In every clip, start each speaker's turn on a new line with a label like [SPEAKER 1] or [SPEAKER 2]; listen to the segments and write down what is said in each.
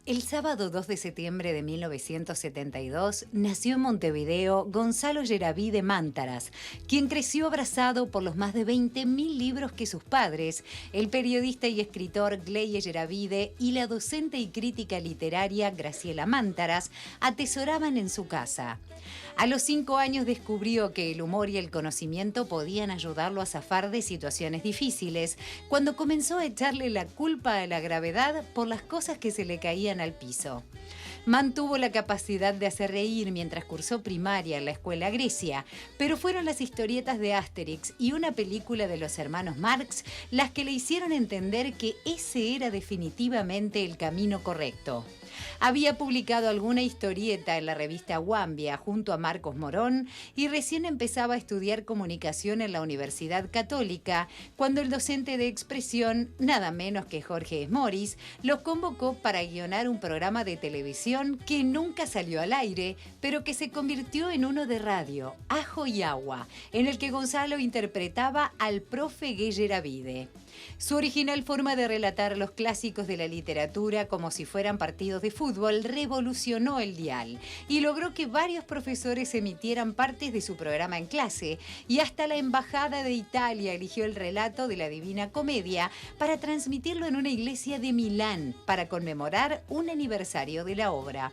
[SPEAKER 1] El sábado 2 de septiembre de 1972 nació en Montevideo Gonzalo Geraví de Mántaras, quien creció abrazado por los más de 20.000 libros que sus padres, el periodista y escritor Gleie Geravide y la docente y crítica literaria Graciela Mántaras, atesoraban en su casa. A los 5 años descubrió que el humor y el conocimiento podían ayudarlo a zafar de situaciones difíciles, cuando comenzó a echarle la culpa a la gravedad por las cosas que se le caían al piso. Mantuvo la capacidad de hacer reír mientras cursó primaria en la escuela Grecia, pero fueron las historietas de Asterix y una película de los hermanos Marx las que le hicieron entender que ese era definitivamente el camino correcto. Había publicado alguna historieta en la revista Wambia junto a Marcos Morón y recién empezaba a estudiar comunicación en la Universidad Católica cuando el docente de expresión, nada menos que Jorge Esmoris, los convocó para guionar un programa de televisión que nunca salió al aire, pero que se convirtió en uno de radio, Ajo y Agua, en el que Gonzalo interpretaba al profe Gay Geravide. Su original forma de relatar los clásicos de la literatura como si fueran partidos de fútbol revolucionó el dial y logró que varios profesores emitieran partes de su programa en clase, y hasta la Embajada de Italia eligió el relato de la Divina Comedia para transmitirlo en una iglesia de Milán para conmemorar un aniversario de la obra.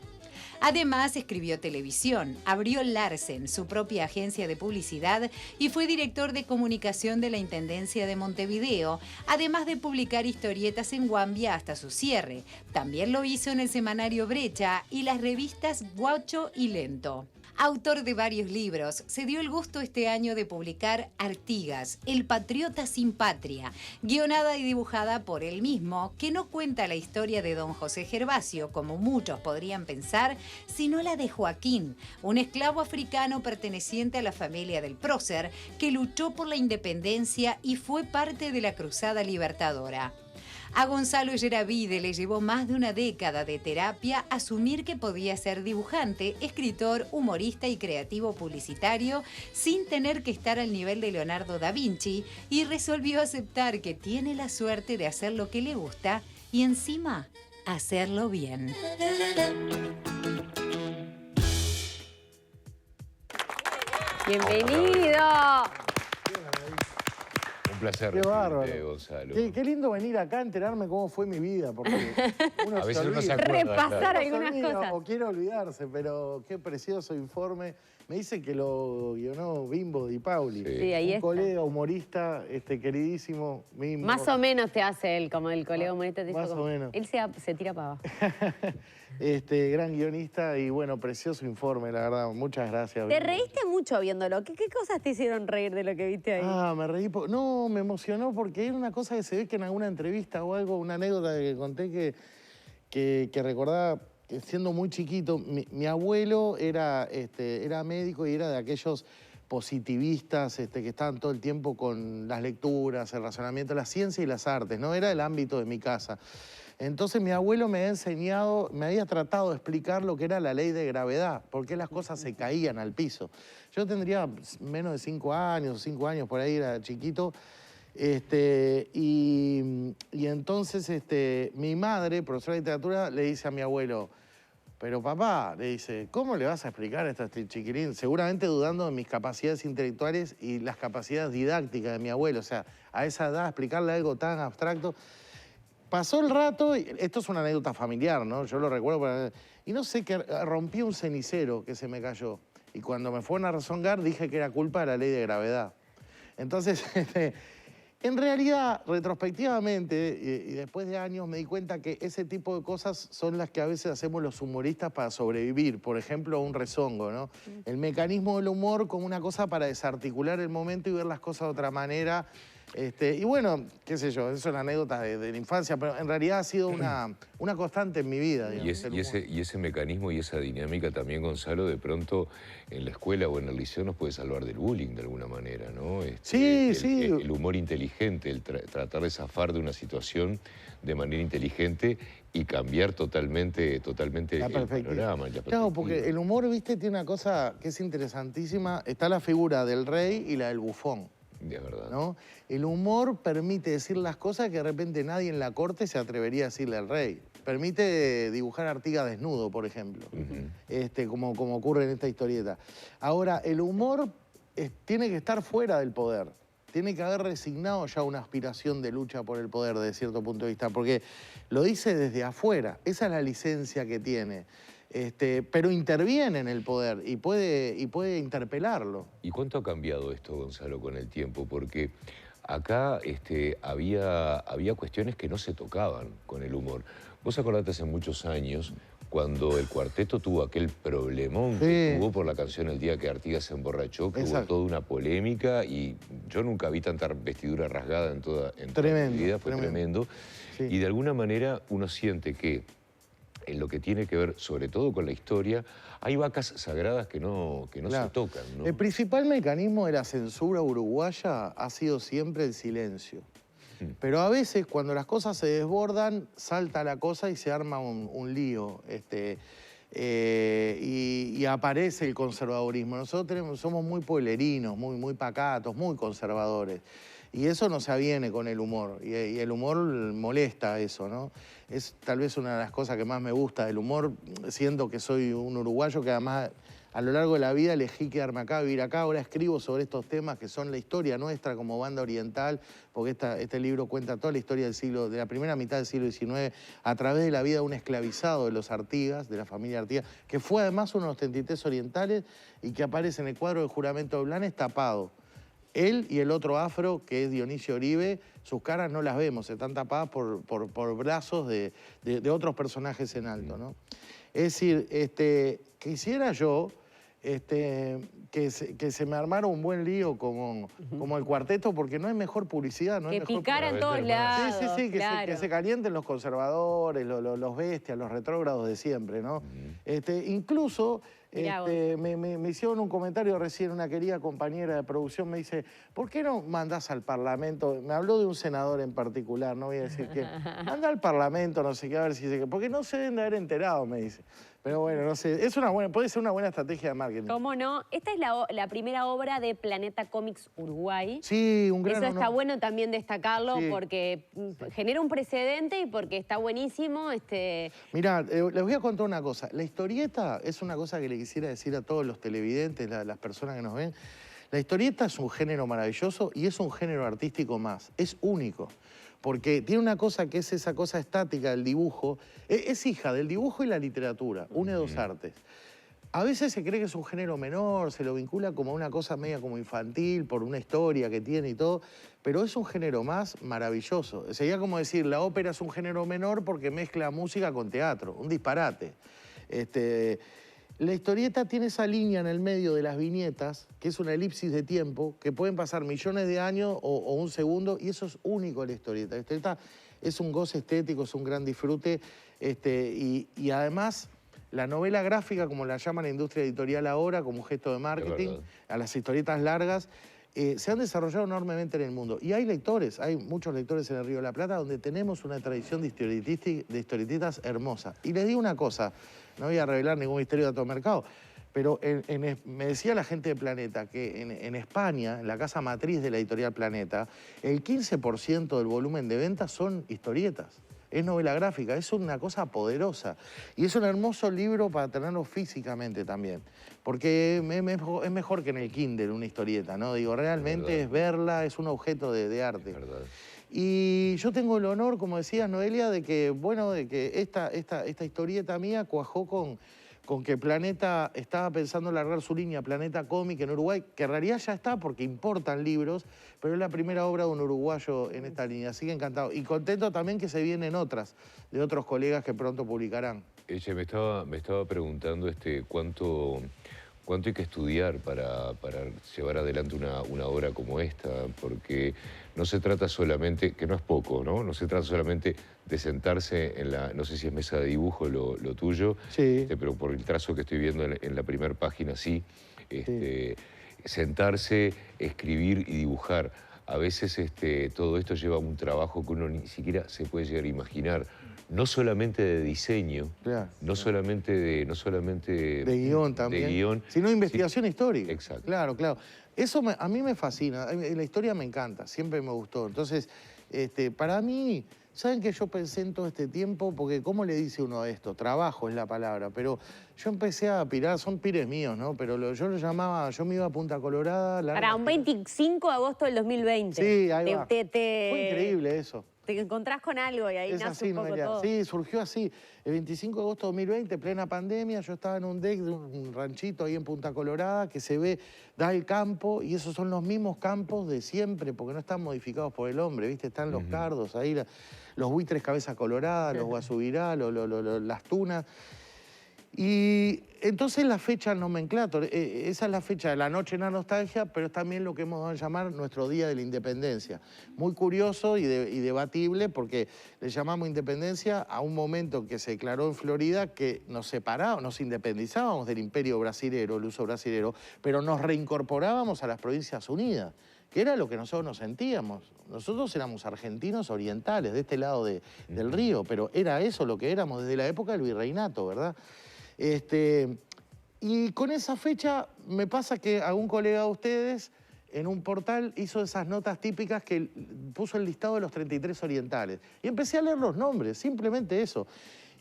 [SPEAKER 1] Además, escribió televisión, abrió Larsen, su propia agencia de publicidad, y fue director de comunicación de la Intendencia de Montevideo, además de publicar historietas en Wambia hasta su cierre. También lo hizo en el semanario Brecha y las revistas Guacho y Lento. Autor de varios libros, se dio el gusto este año de publicar Artigas, El patriota sin patria, guionada y dibujada por él mismo, que no cuenta la historia de don José Gervasio, como muchos podrían pensar, sino la de Joaquín, un esclavo africano perteneciente a la familia del prócer, que luchó por la independencia y fue parte de la Cruzada Libertadora. A Gonzalo Geravide le llevó más de una década de terapia asumir que podía ser dibujante, escritor, humorista y creativo publicitario sin tener que estar al nivel de Leonardo da Vinci, y resolvió aceptar que tiene la suerte de hacer lo que le gusta y encima hacerlo bien.
[SPEAKER 2] ¡Bienvenido!
[SPEAKER 3] Un placer
[SPEAKER 4] Qué bárbaro.
[SPEAKER 3] Gonzalo.
[SPEAKER 4] Qué lindo venir acá a enterarme cómo fue mi vida, porque uno
[SPEAKER 3] A veces
[SPEAKER 4] se
[SPEAKER 3] uno se
[SPEAKER 4] olvida.
[SPEAKER 3] acuerda.
[SPEAKER 2] Repasar
[SPEAKER 3] claro.
[SPEAKER 2] algunas
[SPEAKER 4] Se olvida
[SPEAKER 2] cosas.
[SPEAKER 4] o quiere olvidarse, pero qué precioso informe. Me dice que lo guionó Bimbo Di Pauli.
[SPEAKER 2] Sí, ahí
[SPEAKER 4] un
[SPEAKER 2] está.
[SPEAKER 4] colega humorista, queridísimo Bimbo.
[SPEAKER 2] Más o menos te hace él, como el colega humorista te hizo
[SPEAKER 4] más o
[SPEAKER 2] como-
[SPEAKER 4] menos.
[SPEAKER 2] Él se tira para abajo.
[SPEAKER 4] Gran guionista y bueno, precioso informe, la verdad. Muchas gracias.
[SPEAKER 2] Te
[SPEAKER 4] Bimbo.
[SPEAKER 2] reíste mucho viéndolo. ¿Qué cosas te hicieron reír de lo que viste ahí?
[SPEAKER 4] Me reí. No, me emocionó porque era una cosa que se ve que en alguna entrevista o algo, una anécdota que conté que recordaba que siendo muy chiquito. Mi abuelo era médico y era de aquellos positivistas que estaban todo el tiempo con las lecturas, el razonamiento, la ciencia y las artes, ¿no? Era el ámbito de mi casa. Entonces mi abuelo me había enseñado, me había tratado de explicar lo que era la ley de gravedad, por qué las cosas se caían al piso. Yo tendría menos de 5 años por ahí, era chiquito. Y entonces mi madre, profesora de literatura, le dice a mi abuelo: pero papá, le dice, ¿cómo le vas a explicar esto a este chiquilín? Seguramente dudando de mis capacidades intelectuales y las capacidades didácticas de mi abuelo. O sea, a esa edad explicarle algo tan abstracto. Pasó el rato, y esto es una anécdota familiar, ¿no? Yo lo recuerdo, y no sé, que rompí un cenicero que se me cayó. Y cuando me fueron a rezongar, dije que era culpa de la ley de gravedad. Entonces, en realidad, retrospectivamente, y después de años, me di cuenta que ese tipo de cosas son las que a veces hacemos los humoristas para sobrevivir. Por ejemplo, un rezongo, ¿no? El mecanismo del humor como una cosa para desarticular el momento y ver las cosas de otra manera. Y bueno, qué sé yo, eso es una anécdota de la infancia, pero en realidad ha sido una constante en mi vida. Digamos,
[SPEAKER 3] Y ese mecanismo y esa dinámica también, Gonzalo, de pronto en la escuela o en el liceo nos puede salvar del bullying de alguna manera, ¿no?
[SPEAKER 4] Sí.
[SPEAKER 3] El humor inteligente, el tratar de zafar de una situación de manera inteligente y cambiar totalmente el panorama.
[SPEAKER 4] Claro, porque el humor, viste, tiene una cosa que es interesantísima. Está la figura del rey y la del bufón.
[SPEAKER 3] De verdad.
[SPEAKER 4] ¿No? El humor permite decir las cosas que de repente nadie en la corte se atrevería a decirle al rey. permite dibujar a Artigas desnudo, por ejemplo, como ocurre en esta historieta. Ahora, el humor tiene que estar fuera del poder. Tiene que haber resignado ya una aspiración de lucha por el poder, desde cierto punto de vista, porque lo dice desde afuera. Esa es la licencia que tiene. Pero interviene en el poder y puede interpelarlo.
[SPEAKER 3] ¿Y cuánto ha cambiado esto, Gonzalo, con el tiempo? Porque acá había cuestiones que no se tocaban con el humor. Vos acordate hace muchos años, cuando el cuarteto tuvo aquel problemón que tuvo por la canción El día que Artigas se emborrachó, que hubo toda una polémica y yo nunca vi tanta vestidura rasgada en toda mi vida, fue tremendo. Sí. Y de alguna manera uno siente que en lo que tiene que ver sobre todo con la historia, hay vacas sagradas que no se tocan, ¿no?
[SPEAKER 4] El principal mecanismo de la censura uruguaya ha sido siempre el silencio. Pero a veces, cuando las cosas se desbordan, salta la cosa y se arma un lío. Y aparece el conservadurismo. Nosotros somos muy pueblerinos, muy pacatos, muy conservadores. Y eso no se aviene con el humor. Y el humor molesta eso, ¿no? Es tal vez una de las cosas que más me gusta del humor, siendo que soy un uruguayo que además a lo largo de la vida elegí quedarme acá, vivir acá. Ahora escribo sobre estos temas que son la historia nuestra como banda oriental, porque este libro cuenta toda la historia de la primera mitad del siglo XIX a través de la vida de un esclavizado de los Artigas, de la familia Artigas, que fue además uno de los 33 orientales y que aparece en el cuadro del juramento de Blanes tapado. Él y el otro afro, que es Dionisio Oribe, sus caras no las vemos, están tapadas por brazos de otros personajes en alto, ¿no? Es decir, quisiera yo que se me armara un buen lío como el cuarteto, porque no hay mejor publicidad. No
[SPEAKER 2] que
[SPEAKER 4] hay mejor
[SPEAKER 2] picara en todos lados.
[SPEAKER 4] Sí, que se calienten los conservadores, los bestias, los retrógrados de siempre, ¿no? Incluso me hicieron un comentario recién, una querida compañera de producción me dice, ¿por qué no mandás al Parlamento? Me habló de un senador en particular, no voy a decir quién. Manda al Parlamento, no sé qué, a ver si se... Porque no se deben de haber enterado, me dice. Pero bueno, no sé, puede ser una buena estrategia de marketing.
[SPEAKER 2] ¿Cómo no? Esta es la primera obra de Planeta Comics Uruguay.
[SPEAKER 4] Sí, un gran
[SPEAKER 2] honor. Eso está bueno también destacarlo, porque genera un precedente y porque está buenísimo.
[SPEAKER 4] Mirá, les voy a contar una cosa. La historieta es una cosa que le quisiera decir a todos los televidentes, las personas que nos ven. La historieta es un género maravilloso y es un género artístico más. Es único. Porque tiene una cosa que es esa cosa estática del dibujo. Es hija del dibujo y la literatura, une dos artes. A veces se cree que es un género menor, se lo vincula como una cosa media como infantil, por una historia que tiene y todo, pero es un género más maravilloso. Sería como decir, la ópera es un género menor porque mezcla música con teatro, un disparate. La historieta tiene esa línea en el medio de las viñetas, que es una elipsis de tiempo, que pueden pasar millones de años o un segundo, y eso es único en la historieta. La historieta es un goce estético, es un gran disfrute, y además la novela gráfica, como la llama la industria editorial ahora, como un gesto de marketing, a las historietas largas, se han desarrollado enormemente en el mundo. Y hay lectores, hay muchos lectores en el Río de la Plata, donde tenemos una tradición de historietistas hermosa. Y les digo una cosa, no voy a revelar ningún misterio de todo mercado, pero me decía la gente de Planeta que en España, en la casa matriz de la editorial Planeta, el 15% del volumen de ventas son historietas. Es novela gráfica, es una cosa poderosa. Y es un hermoso libro para tenerlo físicamente también. Porque es mejor que en el Kindle una historieta, ¿no? Digo, realmente es verla, es un objeto de arte. Y yo tengo el honor, como decías, Noelia, de que esta historieta mía cuajó con que Planeta estaba pensando en largar su línea Planeta Cómic en Uruguay, que en realidad ya está porque importan libros, pero es la primera obra de un uruguayo en esta línea, así que encantado. Y contento también que se vienen otras, de otros colegas que pronto publicarán.
[SPEAKER 3] Ella me estaba preguntando cuánto hay que estudiar para llevar adelante una obra como esta, porque no se trata solamente, que no es poco, ¿no? No se trata solamente de sentarse en la, no sé si es mesa de dibujo lo tuyo,
[SPEAKER 4] sí.
[SPEAKER 3] Pero por el trazo que estoy viendo en la primera página, sí. Sentarse, escribir y dibujar. A veces todo esto lleva un trabajo que uno ni siquiera se puede llegar a imaginar. No solamente de diseño, no solamente de
[SPEAKER 4] guión también,
[SPEAKER 3] de guión,
[SPEAKER 4] sino de investigación histórica.
[SPEAKER 3] Exacto.
[SPEAKER 4] Claro. Eso a mí me fascina, la historia me encanta, siempre me gustó. Entonces, para mí ¿Saben qué yo pensé en todo este tiempo? Porque ¿cómo le dice uno a esto? Trabajo es la palabra, pero yo empecé a pirar, son pires míos, ¿no? Pero yo lo llamaba, yo me iba a Punta Colorada.
[SPEAKER 2] Para un 25 de agosto del 2020.
[SPEAKER 4] Sí, ahí va. Fue increíble eso.
[SPEAKER 2] Te encontrás con algo y ahí
[SPEAKER 4] es
[SPEAKER 2] nace
[SPEAKER 4] así,
[SPEAKER 2] un poco
[SPEAKER 4] Noelia.
[SPEAKER 2] todo.
[SPEAKER 4] Sí, surgió así. El 25 de agosto de 2020, plena pandemia, yo estaba en un deck de un ranchito ahí en Punta Colorada que se ve, da el campo, y esos son los mismos campos de siempre, porque no están modificados por el hombre, ¿viste? Están los cardos ahí, los buitres cabeza colorada, los guasubirá, las tunas. Y entonces la fecha nomenclator, esa es la fecha de la noche en la nostalgia, pero es también lo que hemos dado a llamar nuestro Día de la Independencia. Muy curioso y debatible, porque le llamamos independencia a un momento que se declaró en Florida que nos separábamos, nos independizábamos del imperio brasilero, el uso brasilero, pero nos reincorporábamos a las Provincias Unidas, que era lo que nosotros nos sentíamos. Nosotros éramos argentinos orientales, de este lado del río, pero era eso lo que éramos desde la época del virreinato, ¿verdad? Y con esa fecha me pasa que algún colega de ustedes en un portal hizo esas notas típicas que puso el listado de los 33 orientales. Y empecé a leer los nombres, simplemente eso.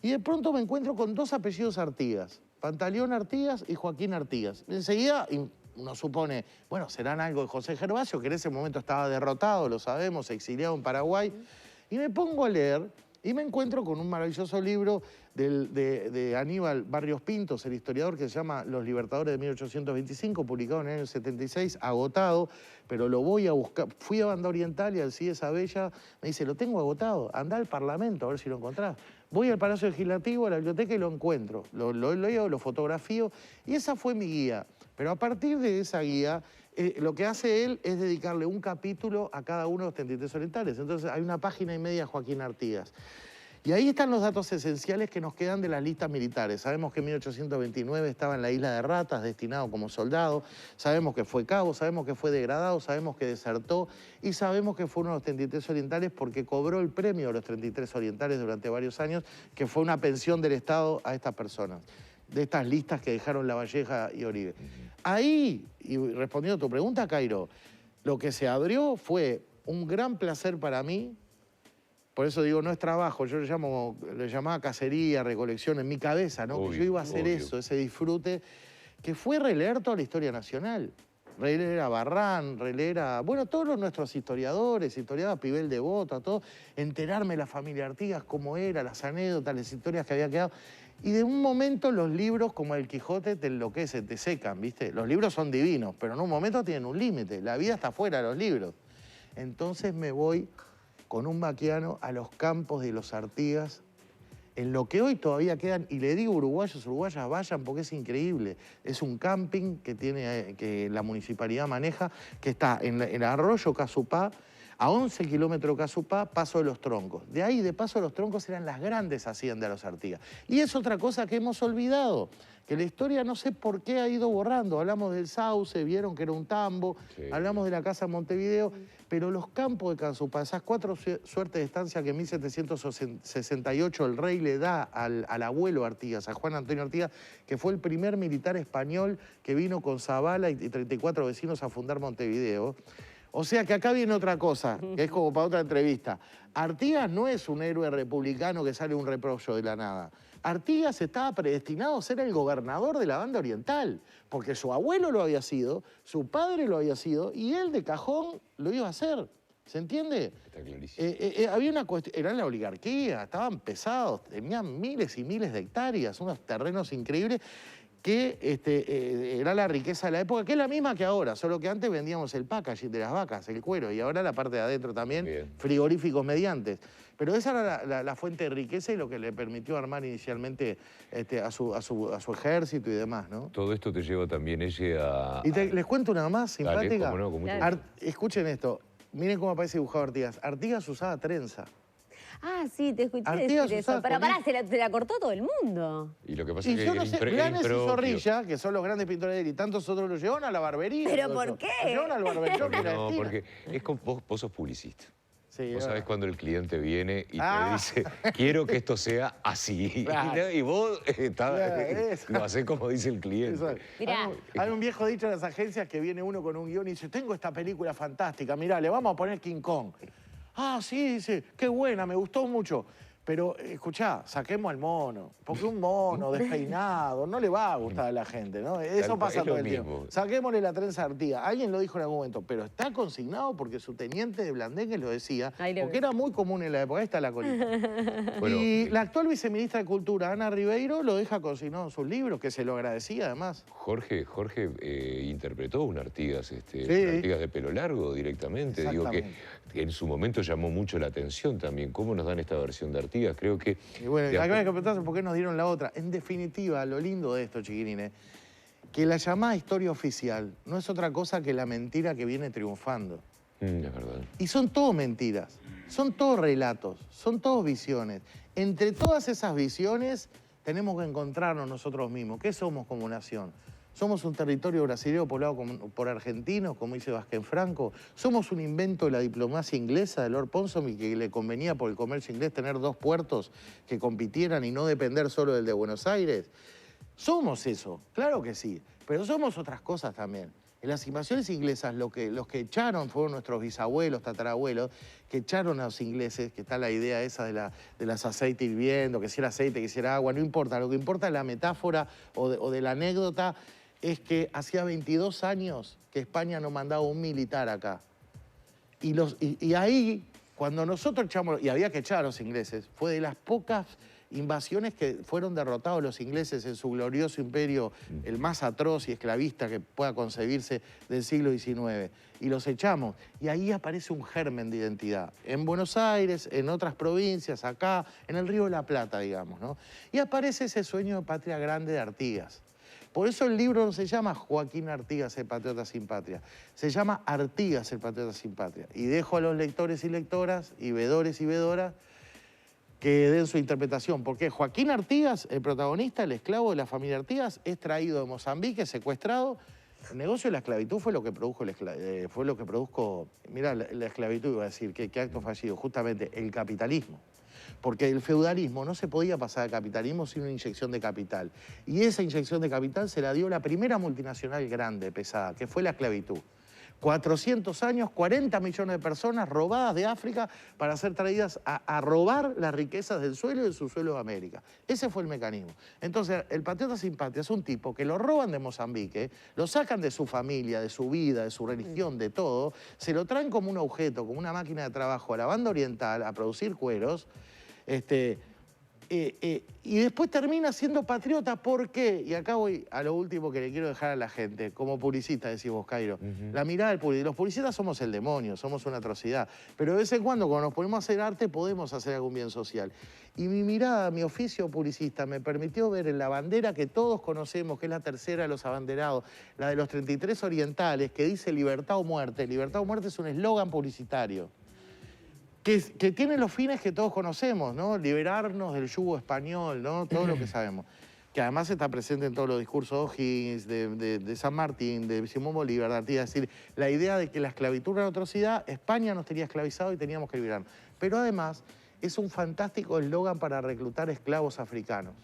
[SPEAKER 4] Y de pronto me encuentro con dos apellidos Artigas, Pantaleón Artigas y Joaquín Artigas. Enseguida uno supone, bueno, serán algo de José Gervasio, que en ese momento estaba derrotado, lo sabemos, exiliado en Paraguay. Y me pongo a leer y me encuentro con un maravilloso libro de Aníbal Barrios Pintos, el historiador, que se llama Los Libertadores de 1825, publicado en el año 76, agotado, pero lo voy a buscar. Fui a Banda Oriental y al CIE Sabella me dice, lo tengo agotado, anda al Parlamento a ver si lo encontrás. Voy al Palacio Legislativo, a la biblioteca y lo encuentro. Lo leo, lo fotografío y esa fue mi guía. Pero a partir de esa guía, lo que hace él es dedicarle un capítulo a cada uno de los 33 orientales. Entonces hay una página y media a Joaquín Artigas. Y ahí están los datos esenciales que nos quedan de las listas militares. Sabemos que en 1829 estaba en la isla de Ratas, destinado como soldado. Sabemos que fue cabo, sabemos que fue degradado, sabemos que desertó y sabemos que fue uno de los 33 orientales porque cobró el premio de los 33 orientales durante varios años, que fue una pensión del Estado a estas personas, de estas listas que dejaron Lavalleja y Oribe. Ahí, y respondiendo a tu pregunta, Cairo, lo que se abrió fue un gran placer para mí. Por eso digo, no es trabajo, yo le llamaba cacería, recolección en mi cabeza, ¿no? Que yo iba a hacer eso, ese disfrute, que fue releer toda la historia nacional. Releer a Barrán, releer a, bueno, todos nuestros historiadores, historiaba Pibel de Bota, todo, enterarme de la familia Artigas, cómo era, las anécdotas, las historias que había quedado. Y de un momento los libros, como el Quijote, te enloquecen, te secan, ¿viste? Los libros son divinos, pero en un momento tienen un límite, la vida está fuera de los libros. Entonces me voy con un maquiano a los campos de los Artigas, en lo que hoy todavía quedan, y le digo uruguayos, uruguayas, vayan porque es increíble. Es un camping que la municipalidad maneja, que está en el arroyo Casupá, a 11 kilómetros de Casupá, Paso de los Troncos. De ahí, de Paso de los Troncos, eran las grandes haciendas de los Artigas. Y es otra cosa que hemos olvidado, que la historia no sé por qué ha ido borrando. Hablamos del Sauce, vieron que era un tambo, sí. Hablamos de la Casa Montevideo, pero los campos de Casupá, esas 4 suertes de estancia que en 1768 el rey le da al abuelo Artigas, a Juan Antonio Artigas, que fue el primer militar español que vino con Zavala y 34 vecinos a fundar Montevideo. O sea que acá viene otra cosa, que es como para otra entrevista. Artigas no es un héroe republicano que sale un reprocho de la nada. Artigas estaba predestinado a ser el gobernador de la Banda Oriental, porque su abuelo lo había sido, su padre lo había sido, y él de cajón lo iba a hacer. ¿Se entiende? Está clarísimo. Había una cuestión, eran la oligarquía, estaban pesados, tenían miles y miles de hectáreas, unos terrenos increíbles, que era la riqueza de la época, que es la misma que ahora, solo que antes vendíamos el packaging de las vacas, el cuero, y ahora la parte de adentro también, frigoríficos mediantes. Pero esa era la fuente de riqueza y lo que le permitió armar inicialmente a su ejército y demás, ¿no?
[SPEAKER 3] Todo esto te lleva también ella a...
[SPEAKER 4] Y les cuento una más simpática.
[SPEAKER 3] Dale, cómo no,
[SPEAKER 4] escuchen esto, miren cómo aparece dibujado Artigas. Artigas usaba trenza.
[SPEAKER 2] Ah, sí, te escuché decir eso. Pero pará, se la cortó todo el mundo.
[SPEAKER 3] Y lo que pasa es que
[SPEAKER 4] yo no sé, Blanes y Zorrilla, que son los grandes pintores de él, y tantos otros lo llevaron a la barbería.
[SPEAKER 2] ¿Pero por qué?
[SPEAKER 4] Lo llevaron al barbershop.
[SPEAKER 3] No, porque es como vos sos publicista.
[SPEAKER 4] Sí,
[SPEAKER 3] vos sabés cuando el cliente viene y te dice, quiero que esto sea así. Claro. Y vos lo hacés como dice el cliente.
[SPEAKER 2] Mirá.
[SPEAKER 4] Hay un viejo dicho en las agencias que viene uno con un guión y dice, tengo esta película fantástica, mirá, le vamos a poner King Kong. Ah, sí, sí, qué buena, me gustó mucho. Pero, escuchá, saquemos al mono, porque un mono despeinado no le va a gustar a la gente, ¿no? Eso pasa todo el tiempo. Saquémosle la trenza a Artigas. Alguien lo dijo en algún momento, pero está consignado porque su teniente de Blandengue lo decía, porque era muy común en la época. Ahí está la colita. Bueno, y la actual viceministra de Cultura, Ana Ribeiro, lo deja consignado en sus libros, que se lo agradecía además.
[SPEAKER 3] Jorge interpretó un Artigas, un Artigas de pelo largo directamente. Digo que en su momento llamó mucho la atención también. ¿Cómo nos dan esta versión de Artigas? Creo que...
[SPEAKER 4] Y bueno, acá me preguntaste por qué nos dieron la otra. En definitiva, lo lindo de esto, chiquilines, que la llamada historia oficial no es otra cosa que la mentira que viene triunfando.
[SPEAKER 3] Es verdad.
[SPEAKER 4] Y son todo mentiras, son todos relatos, son todos visiones. Entre todas esas visiones tenemos que encontrarnos nosotros mismos. ¿Qué somos como nación? Somos un territorio brasileño poblado por argentinos, como dice Vázquez Franco. Somos un invento de la diplomacia inglesa de Lord Ponsonby, que le convenía por el comercio inglés tener dos puertos que compitieran y no depender solo del de Buenos Aires. Somos eso, claro que sí, pero somos otras cosas también. En las invasiones inglesas los que echaron fueron nuestros bisabuelos, tatarabuelos, que echaron a los ingleses, que está la idea esa de las aceites hirviendo, que si era aceite, que si era agua, no importa. Lo que importa es la metáfora o de la anécdota, es que hacía 22 años que España no mandaba un militar acá. Y ahí, cuando nosotros echamos, y había que echar a los ingleses, fue de las pocas invasiones que fueron derrotados los ingleses en su glorioso imperio, el más atroz y esclavista que pueda concebirse del siglo XIX. Y los echamos. Y ahí aparece un germen de identidad. En Buenos Aires, en otras provincias, acá, en el Río de la Plata, digamos, ¿no? Y aparece ese sueño de patria grande de Artigas. Por eso el libro no se llama Joaquín Artigas, el patriota sin patria. Se llama Artigas, el patriota sin patria. Y dejo a los lectores y lectoras, y vedores y vedoras, que den su interpretación. Porque Joaquín Artigas, el protagonista, el esclavo de la familia Artigas, es traído de Mozambique, secuestrado. El negocio de la esclavitud fue lo que produjo, mirá, la esclavitud, iba a decir, qué acto fallido, justamente el capitalismo. Porque el feudalismo no se podía pasar al capitalismo sin una inyección de capital. Y esa inyección de capital se la dio la primera multinacional grande, pesada, que fue la esclavitud. 400 años, 40 millones de personas robadas de África para ser traídas a robar las riquezas del suelo y del subsuelo de América. Ese fue el mecanismo. Entonces, el patriota sin patria es un tipo que lo roban de Mozambique, lo sacan de su familia, de su vida, de su religión, de todo, se lo traen como un objeto, como una máquina de trabajo a la banda oriental, a producir cueros, y después termina siendo patriota. ¿Por qué? Y acá voy a lo último que le quiero dejar a la gente, como publicista, decís vos, Cairo. La mirada del publicista. Los publicistas somos el demonio, somos una atrocidad. Pero de vez en cuando nos ponemos a hacer arte, podemos hacer algún bien social. Y mi mirada, mi oficio publicista, me permitió ver en la bandera que todos conocemos, que es la tercera de los abanderados, la de los 33 orientales, que dice libertad o muerte. Libertad o muerte es un eslogan publicitario. Que tiene los fines que todos conocemos, ¿no? Liberarnos del yugo español, ¿no? Todo lo que sabemos. Que además está presente en todos los discursos de O'Higgins, de San Martín, de Simón Bolívar, de Artigas. Es decir, la idea de que la esclavitud era una atrocidad, España nos tenía esclavizado y teníamos que liberarnos. Pero además es un fantástico eslogan para reclutar esclavos africanos.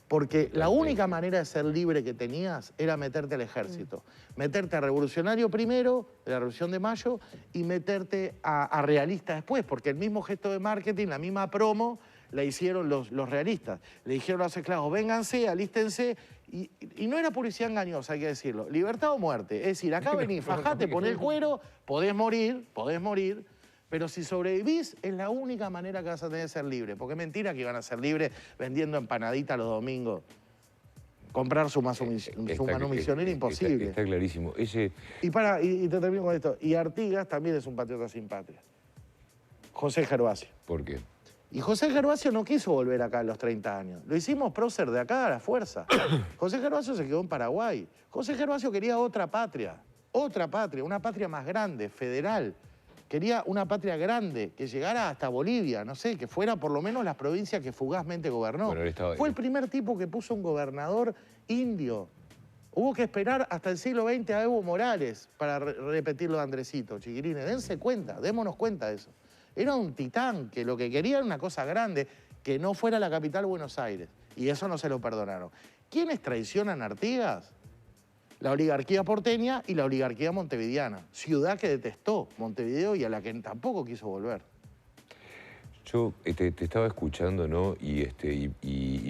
[SPEAKER 4] Porque la única manera de ser libre que tenías era meterte al ejército. Meterte a revolucionario primero, de la Revolución de Mayo, y meterte a realista después. Porque el mismo gesto de marketing, la misma promo, la hicieron los realistas. Le dijeron a los esclavos, vénganse, alístense. Y no era publicidad engañosa, hay que decirlo. Libertad o muerte. Es decir, acá venís, fajate, poné el cuero, podés morir. Pero si sobrevivís, es la única manera que vas a tener de ser libre. Porque es mentira que iban a ser libres vendiendo empanaditas los domingos. Comprar su manumisionera era imposible.
[SPEAKER 3] Está clarísimo.
[SPEAKER 4] Y te termino con esto. Y Artigas también es un patriota sin patria. José Gervasio.
[SPEAKER 3] ¿Por qué?
[SPEAKER 4] Y José Gervasio no quiso volver acá a los 30 años. Lo hicimos prócer de acá a la fuerza. José Gervasio se quedó en Paraguay. José Gervasio quería otra patria, una patria más grande, federal. Quería una patria grande, que llegara hasta Bolivia, no sé, que fuera por lo menos las provincias que fugazmente gobernó. Bueno, fue el primer tipo que puso un gobernador indio. Hubo que esperar hasta el siglo XX a Evo Morales para repetirlo de Andresito, chiquilines. Dense cuenta, démonos cuenta de eso. Era un titán que lo que quería era una cosa grande, que no fuera la capital Buenos Aires. Y eso no se lo perdonaron. ¿Quiénes traicionan a Artigas? La oligarquía porteña y la oligarquía montevideana. Ciudad que detestó Montevideo y a la que tampoco quiso volver.
[SPEAKER 3] Yo te estaba escuchando, ¿no? Y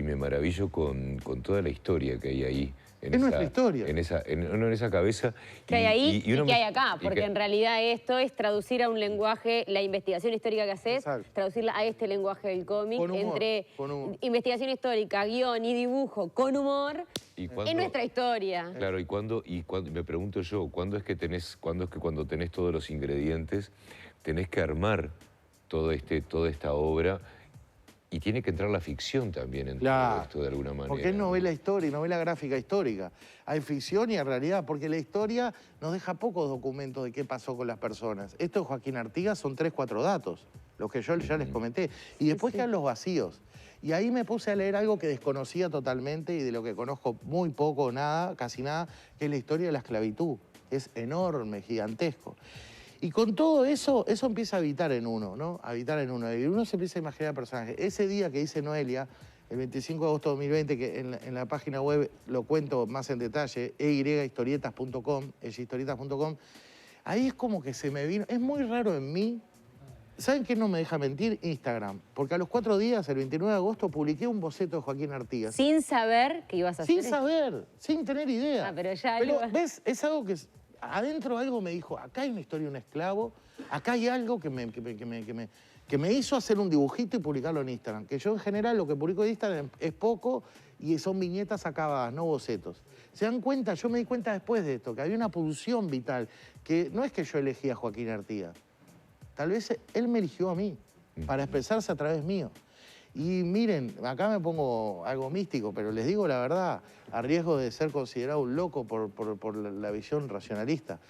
[SPEAKER 3] me maravillo con toda la historia que hay ahí.
[SPEAKER 4] Es nuestra historia.
[SPEAKER 3] En esa cabeza.
[SPEAKER 2] Que hay ahí y que hay acá, porque en realidad esto es traducir a un lenguaje, la investigación histórica que haces, traducirla a este lenguaje del cómic, entre investigación histórica, guión y dibujo con humor, es nuestra historia.
[SPEAKER 3] Claro, y cuando me pregunto yo, ¿cuándo es que cuando tenés todos los ingredientes, tenés que armar toda esta obra? Y tiene que entrar la ficción también en todo esto de alguna manera.
[SPEAKER 4] Porque es novela histórica, novela gráfica histórica. Hay ficción y hay realidad, porque la historia nos deja pocos documentos de qué pasó con las personas. Esto de Joaquín Artigas son 3, 4 datos, los que yo ya les comenté. Y después quedan los vacíos. Y ahí me puse a leer algo que desconocía totalmente y de lo que conozco muy poco o nada, casi nada, que es la historia de la esclavitud. Es enorme, gigantesco. Y con todo eso, eso empieza a habitar en uno, ¿no? A habitar en uno. Y uno se empieza a imaginar personajes. Ese día que dice Noelia, el 25 de agosto de 2020, que en la página web lo cuento más en detalle, eyhistorietas.com, ahí es como que se me vino. Es muy raro en mí. ¿Saben qué no me deja mentir? Instagram. Porque a los 4 días, el 29 de agosto, publiqué un boceto de Joaquín Artigas.
[SPEAKER 2] Sin saber que ibas a hacer.
[SPEAKER 4] Sin saber, sin tener idea.
[SPEAKER 2] Pero ya...
[SPEAKER 4] Pero, ¿ves? Es algo que... Adentro algo me dijo, acá hay una historia de un esclavo, acá hay algo que me hizo hacer un dibujito y publicarlo en Instagram. Que yo en general lo que publico en Instagram es poco y son viñetas acabadas, no bocetos. ¿Se dan cuenta? Yo me di cuenta después de esto, que había una pulsión vital, que no es que yo elegí a Joaquín Artigas. Tal vez él me eligió a mí, para expresarse a través mío. Y miren, acá me pongo algo místico, pero les digo la verdad, a riesgo de ser considerado un loco por la visión racionalista.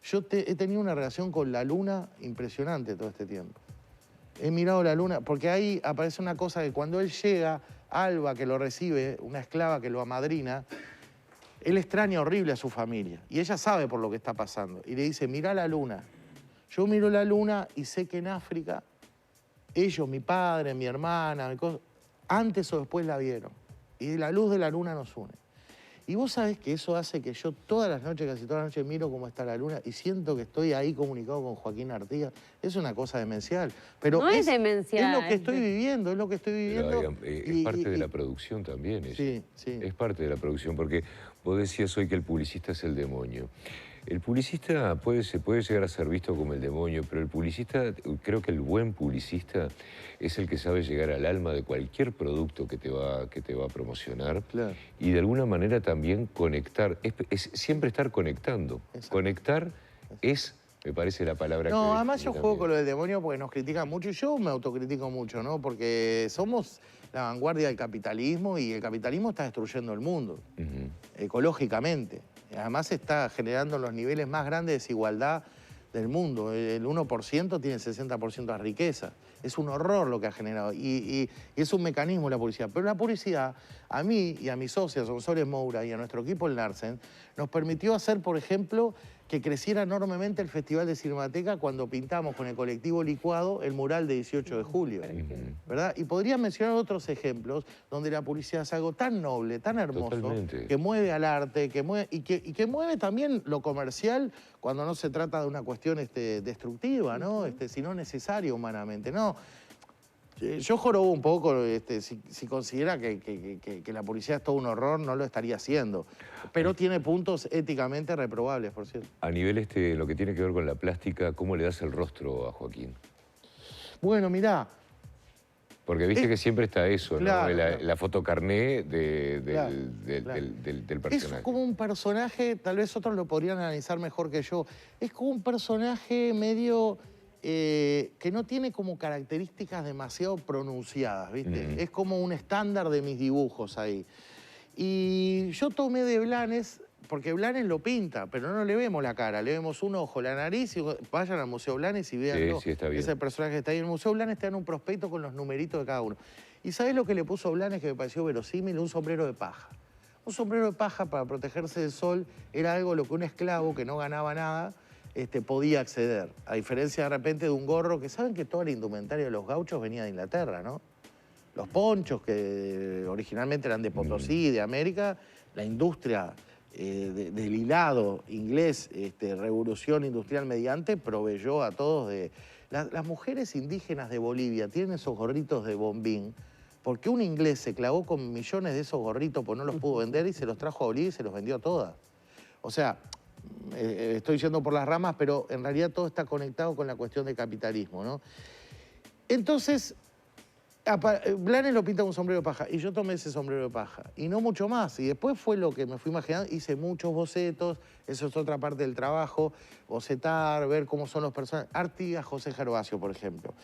[SPEAKER 4] Yo he tenido una relación con la luna impresionante todo este tiempo. He mirado la luna, porque ahí aparece una cosa que cuando él llega, Alba, que lo recibe, una esclava que lo amadrina, él extraña horrible a su familia. Y ella sabe por lo que está pasando. Y le dice, mirá la luna. Yo miro la luna y sé que en África... Ellos, mi padre, mi hermana, antes o después la vieron. Y la luz de la luna nos une. Y vos sabés que eso hace que yo todas las noches, casi todas las noches, miro cómo está la luna y siento que estoy ahí comunicado con Joaquín Artigas. Es una cosa demencial. Pero
[SPEAKER 2] no es demencial.
[SPEAKER 4] Es lo que estoy viviendo, es lo que estoy viviendo.
[SPEAKER 3] Pero, es parte de la producción también.
[SPEAKER 4] Sí.
[SPEAKER 3] Es parte de la producción, porque vos decías hoy que el publicista es el demonio. El publicista se puede llegar a ser visto como el demonio, pero el publicista, creo que el buen publicista es el que sabe llegar al alma de cualquier producto que te va a promocionar.
[SPEAKER 4] Claro.
[SPEAKER 3] Y de alguna manera también conectar, es siempre estar conectando. Exacto. Conectar es, me parece, la palabra que...
[SPEAKER 4] No, además yo juego con lo del demonio porque nos critican mucho y yo me autocritico mucho, ¿no? Porque somos la vanguardia del capitalismo y el capitalismo está destruyendo el mundo, ecológicamente. Además está generando los niveles más grandes de desigualdad del mundo. El 1% tiene el 60% de riqueza. Es un horror lo que ha generado. Y es un mecanismo la publicidad. Pero la publicidad, a mí y a mis socias, Sonsoles Moura y a nuestro equipo el Narsen, nos permitió hacer, por ejemplo, que creciera enormemente el Festival de Cinemateca cuando pintamos con el colectivo Licuado el mural de 18 de julio, ¿verdad? Y podría mencionar otros ejemplos donde la publicidad es algo tan noble, tan hermoso, totalmente, que mueve al arte, que mueve también lo comercial cuando no se trata de una cuestión destructiva, ¿no? Sino necesaria humanamente, ¿no? Yo jorobo un poco, si considera que la publicidad es todo un horror, no lo estaría haciendo. Pero tiene puntos éticamente reprobables, por cierto.
[SPEAKER 3] A nivel lo que tiene que ver con la plástica, ¿cómo le das el rostro a Joaquín?
[SPEAKER 4] Bueno, mirá.
[SPEAKER 3] Porque viste que siempre está eso,
[SPEAKER 4] claro,
[SPEAKER 3] ¿no?
[SPEAKER 4] claro.
[SPEAKER 3] La fotocarné del personaje.
[SPEAKER 4] Es como un personaje, tal vez otros lo podrían analizar mejor que yo, es como un personaje medio... que no tiene como características demasiado pronunciadas, ¿viste? Es como un estándar de mis dibujos ahí. Y yo tomé de Blanes, porque Blanes lo pinta, pero no le vemos la cara, le vemos un ojo, la nariz, y vayan al Museo Blanes y vean ese personaje que está ahí. En el Museo Blanes te dan un prospecto con los numeritos de cada uno. ¿Y sabés lo que le puso Blanes que me pareció verosímil? Un sombrero de paja. Un sombrero de paja para protegerse del sol era algo a lo que un esclavo que no ganaba nada podía acceder, a diferencia de repente de un gorro, que saben que toda la indumentaria de los gauchos venía de Inglaterra, ¿no? Los ponchos, que originalmente eran de Potosí, de América, la industria del hilado inglés, revolución industrial mediante, proveyó a todos de... Las mujeres indígenas de Bolivia tienen esos gorritos de bombín porque un inglés se clavó con millones de esos gorritos pues no los pudo vender y se los trajo a Bolivia y se los vendió todas. O sea, estoy yendo por las ramas, pero en realidad todo está conectado con la cuestión del capitalismo, ¿no? Entonces, Blanes lo pinta con un sombrero de paja y yo tomé ese sombrero de paja y no mucho más. Y después fue lo que me fui imaginando, hice muchos bocetos, eso es otra parte del trabajo, bocetar, ver cómo son los personajes. Artigas, José Gervasio, por ejemplo.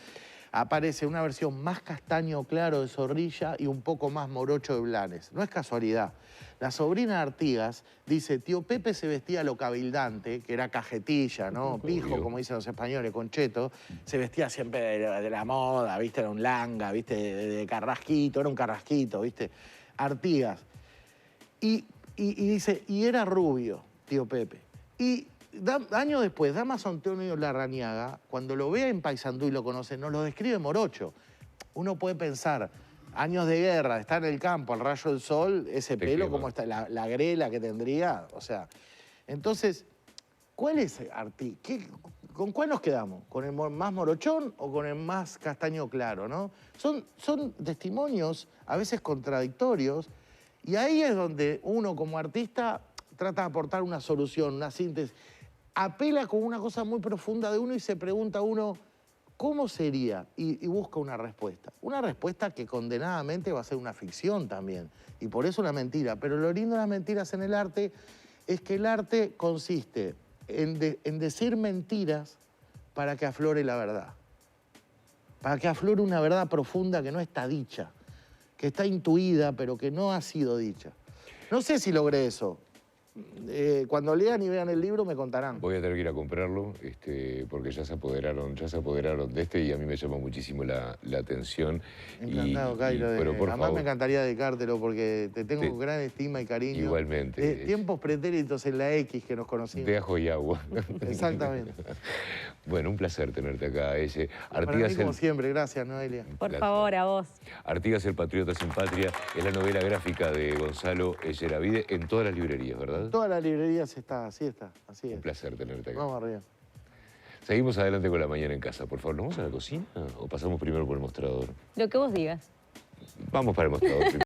[SPEAKER 4] Aparece una versión más castaño claro de Zorrilla y un poco más morocho de Blanes. No es casualidad. La sobrina de Artigas dice, tío Pepe se vestía a lo cabildante, que era cajetilla, ¿no? Pijo, como dicen los españoles, concheto. Se vestía siempre de la moda, ¿viste? Era un langa, ¿viste? De carrasquito, era un carrasquito, ¿viste? Artigas. Y dice, y era rubio, tío Pepe. Y años después, Damaso Antonio Larrañaga, cuando lo ve en Paysandú y lo conoce, nos lo describe morocho. Uno puede pensar, años de guerra, estar en el campo, al rayo del sol, ese pelo, como está, la grela que tendría, o sea. Entonces, ¿cuál es ¿con cuál nos quedamos? ¿Con el más morochón o con el más castaño claro, no? Son testimonios, a veces contradictorios, y ahí es donde uno como artista trata de aportar una solución, una síntesis. Apela con una cosa muy profunda de uno y se pregunta a uno, ¿cómo sería? Y busca una respuesta. Una respuesta que condenadamente va a ser una ficción también. Y por eso una mentira. Pero lo lindo de las mentiras en el arte es que el arte consiste en decir mentiras para que aflore la verdad. Para que aflore una verdad profunda que no está dicha. Que está intuida, pero que no ha sido dicha. No sé si logré eso. Cuando lean y vean el libro me contarán.
[SPEAKER 3] Voy a tener que ir a comprarlo porque ya se apoderaron de este y a mí me llama muchísimo la atención.
[SPEAKER 4] Encantado, Cairo.
[SPEAKER 3] Pero por
[SPEAKER 4] además
[SPEAKER 3] favor,
[SPEAKER 4] me encantaría dedicártelo porque te tengo gran estima y cariño.
[SPEAKER 3] Igualmente.
[SPEAKER 4] Tiempos pretéritos en la X que nos conocimos.
[SPEAKER 3] De ajo y agua.
[SPEAKER 4] Exactamente.
[SPEAKER 3] Bueno, un placer tenerte acá, Eye.
[SPEAKER 4] Para mí, como siempre. Gracias, Noelia.
[SPEAKER 2] Por favor, a vos.
[SPEAKER 3] Artigas, el patriota sin patria, es la novela gráfica de Gonzalo Yeravide en todas las librerías, ¿verdad?
[SPEAKER 4] En todas las librerías está, así es.
[SPEAKER 3] Un placer tenerte acá.
[SPEAKER 4] Vamos arriba.
[SPEAKER 3] Seguimos adelante con La Mañana en Casa. Por favor, ¿nos vamos a la cocina o pasamos primero por el mostrador?
[SPEAKER 2] Lo que vos digas.
[SPEAKER 3] Vamos para el mostrador primero.